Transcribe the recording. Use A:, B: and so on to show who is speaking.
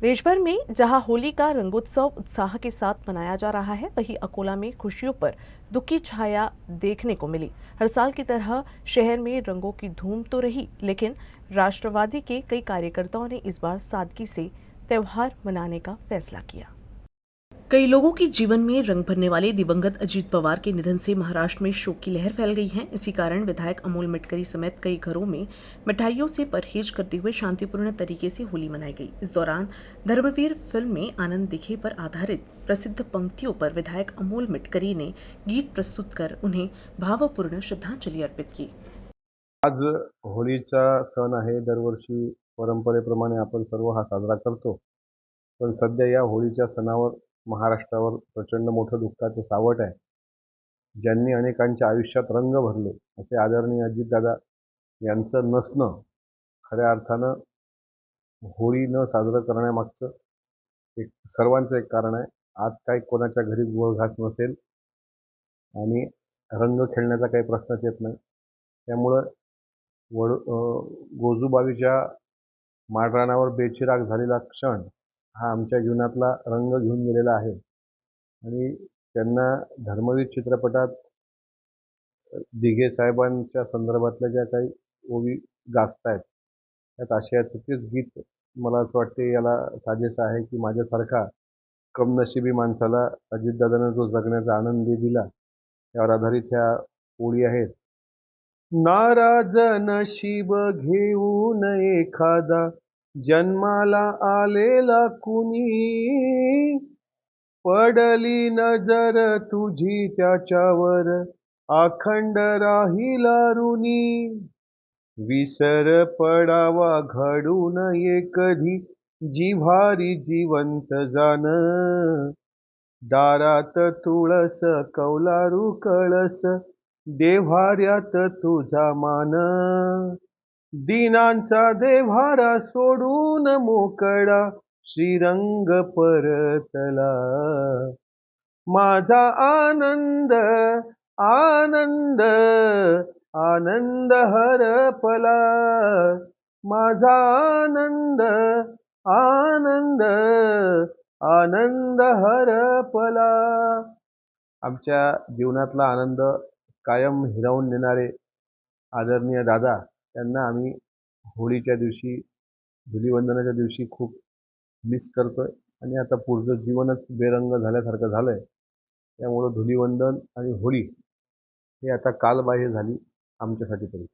A: देश भर में जहां होली का रंगोत्सव उत्साह के साथ मनाया जा रहा है, वहीं अकोला में खुशियों पर दुख की छाया देखने को मिली। हर साल की तरह शहर में रंगों की धूम तो रही, लेकिन राष्ट्रवादी के कई कार्यकर्ताओं ने इस बार सादगी से त्योहार मनाने का फैसला किया। कई लोगों के जीवन में रंग भरने वाले दिवंगत अजीत पवार के निधन से महाराष्ट्र में शोक की लहर फैल गई है। इसी कारण विधायक अमोल मिटकरी समेत कई घरों में मिठाइयों से परहेज करते हुए शांतिपूर्ण तरीके से होली मनाई गई। इस दौरान धर्मवीर फिल्म में आनंद दिखे पर आधारित प्रसिद्ध पंक्तियों पर विधायक अमोल मिटकरी ने गीत प्रस्तुत कर उन्हें भावपूर्ण श्रद्धांजलि अर्पित की।
B: आज होळीचा सण आहे। दरवर्षी परंपरेप्रमाणे आपण सर्व हा साजरा करतो. पण सध्या या होळीच्या सणावर महाराष्ट्रावर प्रचंड मोठं दुःखाचं सावट आहे. ज्यांनी अनेकांच्या आयुष्यात रंग भरले असे आदरणीय अजितदादा यांचं नसणं खऱ्या अर्थानं होळी न साजरं करण्यामागचं सर्वांचं एक कारण आहे. आज काही कोणाच्या घरी गोळ-घास नसेल आणि रंग खेळण्याचा काही प्रश्नच येत नाही. त्यामुळं गोजूबाईच्या माळरानावर बेचिराख झालेला क्षण हा आमच्या जीवनातला रंग घेऊन गेलेला आहे आणि त्यांना धर्मवीर चित्रपटात दिघे साहेबांच्या संदर्भातल्या ज्या काही ओवी गाजतायत त्यात आशयाचं तेच गीत मला असं वाटते याला साजेसं आहे की माझ्यासारखा कमनशिबी माणसाला अजितदादांना जो जगण्याचा आनंद दिला त्यावर आधारित ह्या ओळी आहेत. नाराज नशीब घेऊन एखादा जन्माला आलेला कुणी, पडली नजर तुझी त्याच्यावर अखंड राहिला ऋणी. विसर पडावा घडू नये कधी जिव्हारी जिवंत जाण, दारात तुळस कौलारू कळस देव्हाऱ्यात तुझा मान. दिनांचा देव्हारा सोडून मोकळा श्रीरंग परतला. माझा आनंद आनंद आनंद हरपला. माझा आनंद आनंद आनंद हरपला. आमच्या जीवनातला आनंद कायम हिरावून नेणारे आदरणीय दादा यांना आम्ही होळीच्या दिवशी धुलीवंदनाच्या दिवशी खूप मिस करतोय आणि आता पुढचं जीवनच बेरंग झाल्यासारखं झालंय. त्यामुळं धुलीवंदन आणि होळी हे आता कालबाह्य झाली आमच्यासाठी तरी.